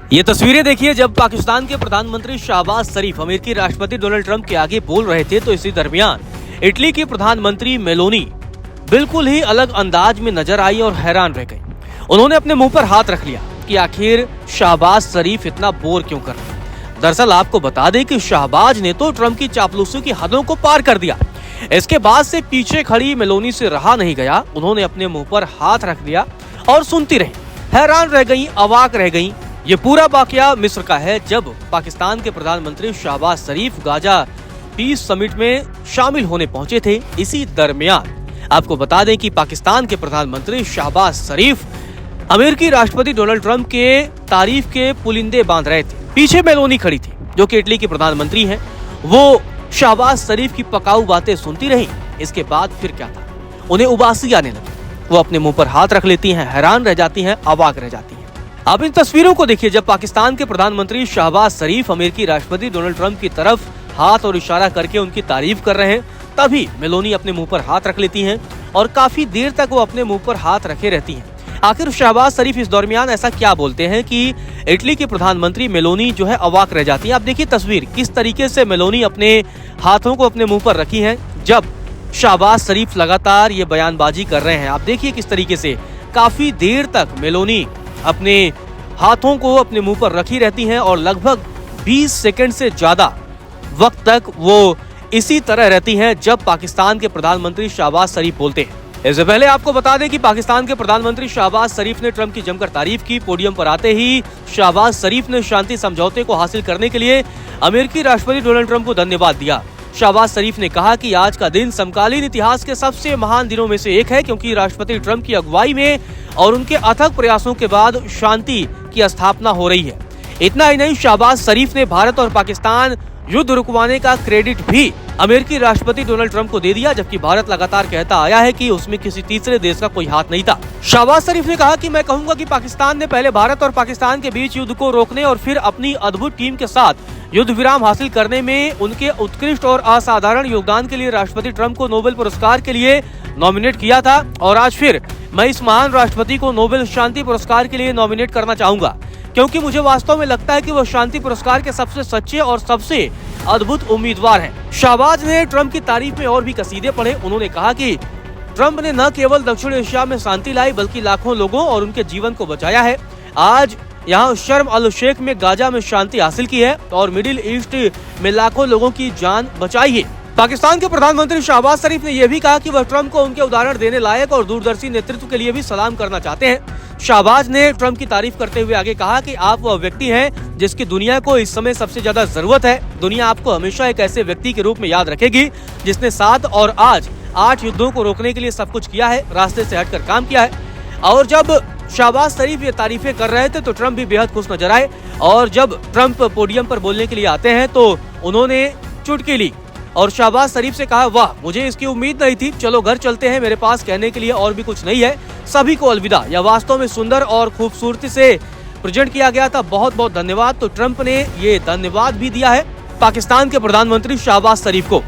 ये तस्वीरें देखिए, जब पाकिस्तान के प्रधानमंत्री शहबाज शरीफ अमेरिकी राष्ट्रपति डोनाल्ड ट्रंप के आगे बोल रहे थे, तो इसी दरमियान इटली की प्रधानमंत्री मेलोनी बिल्कुल ही अलग अंदाज में नजर आई और हैरान रह गई। उन्होंने अपने मुंह पर हाथ रख लिया कि आखिर शहबाज शरीफ इतना बोर क्यों कर रहे हैं। दरअसल आपको बता दें कि शहबाज ने तो ट्रंप की चापलूसी की हदों को पार कर दिया। इसके बाद से पीछे खड़ी मेलोनी से रहा नहीं गया। उन्होंने अपने मुंह पर हाथ रख दिया और सुनती रही, हैरान रह गई, अवाक रह गई। ये पूरा वाकया मिस्र का है, जब पाकिस्तान के प्रधानमंत्री शहबाज शरीफ गाजा पीस समिट में शामिल होने पहुंचे थे। इसी दरमियान आपको बता दें कि पाकिस्तान के प्रधानमंत्री शहबाज शरीफ अमेरिकी राष्ट्रपति डोनाल्ड ट्रंप के तारीफ के पुलिंदे बांध रहे थे। पीछे मेलोनी खड़ी थी, जो कि इटली की प्रधानमंत्री हैं। वो शहबाज शरीफ की पकाऊ बातें सुनती रही। इसके बाद फिर क्या था, उन्हें उबासी आने लगी। वो अपने मुंह पर हाथ रख लेती हैं, हैरान रह जाती हैं, अवाक रह जाती हैं। अब इन तस्वीरों को देखिए, जब पाकिस्तान के प्रधानमंत्री शहबाज शरीफ अमेरिकी राष्ट्रपति डोनाल्ड ट्रंप की तरफ हाथ और इशारा करके उनकी तारीफ कर रहे हैं, तभी मेलोनी अपने मुंह पर हाथ रख लेती हैं और काफी देर तक वो अपने मुंह पर हाथ रखे रहती हैं। आखिर शहबाज शरीफ इस दरमियान ऐसा क्या बोलते हैं कि इटली की प्रधानमंत्री मेलोनी जो है अवाक रह जाती है। आप देखिए तस्वीर, किस तरीके से मेलोनी अपने हाथों को अपने मुंह पर रखी है जब शहबाज शरीफ लगातार ये बयानबाजी कर रहे हैं। आप देखिए किस तरीके से काफी देर तक मेलोनी अपने हाथों को अपने मुंह पर रखी रहती हैं और लगभग 20 सेकंड से ज्यादा वक्त तक वो इसी तरह रहती हैं जब पाकिस्तान के प्रधानमंत्री शहबाज शरीफ बोलते हैं। इससे पहले आपको बता दें कि पाकिस्तान के प्रधानमंत्री शहबाज शरीफ ने ट्रंप की जमकर तारीफ की। पोडियम पर आते ही शहबाज शरीफ ने शांति समझौते को हासिल करने के लिए अमेरिकी राष्ट्रपति डोनाल्ड ट्रंप को धन्यवाद दिया। शहबाज शरीफ ने कहा कि आज का दिन समकालीन इतिहास के सबसे महान दिनों में से एक है, क्योंकि राष्ट्रपति ट्रंप की अगुवाई में और उनके अथक प्रयासों के बाद शांति की स्थापना हो रही है। इतना ही नहीं, शहबाज शरीफ ने भारत और पाकिस्तान युद्ध रुकवाने का क्रेडिट भी अमेरिकी राष्ट्रपति डोनाल्ड ट्रंप को दे दिया, जबकि भारत लगातार कहता आया है कि उसमें किसी तीसरे देश का कोई हाथ नहीं था। शहबाज शरीफ ने कहा कि मैं कहूंगा कि पाकिस्तान ने पहले भारत और पाकिस्तान के बीच युद्ध को रोकने और फिर अपनी अद्भुत टीम के साथ युद्ध विराम हासिल करने में उनके उत्कृष्ट और असाधारण योगदान के लिए राष्ट्रपति ट्रंप को नोबेल पुरस्कार के लिए नॉमिनेट किया था। और आज फिर मैं इस महान राष्ट्रपति को नोबेल शांति पुरस्कार के लिए नॉमिनेट करना चाहूंगा, क्योंकि मुझे वास्तव में लगता है कि वह शांति पुरस्कार के सबसे सच्चे और सबसे अद्भुत उम्मीदवार हैं। शहबाज ने ट्रंप की तारीफ में और भी कसीदे पढ़े। उन्होंने कहा कि ट्रंप ने न केवल दक्षिण एशिया में शांति लाई, बल्कि लाखों लोगों और उनके जीवन को बचाया है। आज यहाँ शर्म अल शेख में गाजा में शांति हासिल की है और मिडिल ईस्ट में लाखों लोगों की जान बचाई है। पाकिस्तान के प्रधानमंत्री शहबाज शरीफ ने यह भी कहा कि वह ट्रंप को उनके उदाहरण देने लायक और दूरदर्शी नेतृत्व के लिए भी सलाम करना चाहते हैं। शहबाज ने ट्रंप की तारीफ करते हुए आगे कहा कि आप वह व्यक्ति हैं जिसकी दुनिया को इस समय सबसे ज्यादा जरूरत है। दुनिया आपको हमेशा एक ऐसे व्यक्ति के रूप में याद रखेगी जिसने 7 और आज 8 युद्धों को रोकने के लिए सब कुछ किया है, रास्ते से हटकर काम किया है। और जब शहबाज शरीफ ये तारीफें कर रहे थे तो ट्रंप भी बेहद खुश नजर आए, और जब ट्रंप पोडियम पर बोलने के लिए आते हैं तो उन्होंने चुटकी ली और शहबाज शरीफ से कहा, वाह, मुझे इसकी उम्मीद नहीं थी, चलो घर चलते हैं, मेरे पास कहने के लिए और भी कुछ नहीं है, सभी को अलविदा। यह वास्तव में सुंदर और खूबसूरती से प्रेजेंट किया गया था, बहुत बहुत धन्यवाद। तो ट्रंप ने ये धन्यवाद भी दिया है पाकिस्तान के प्रधानमंत्री शहबाज शरीफ को।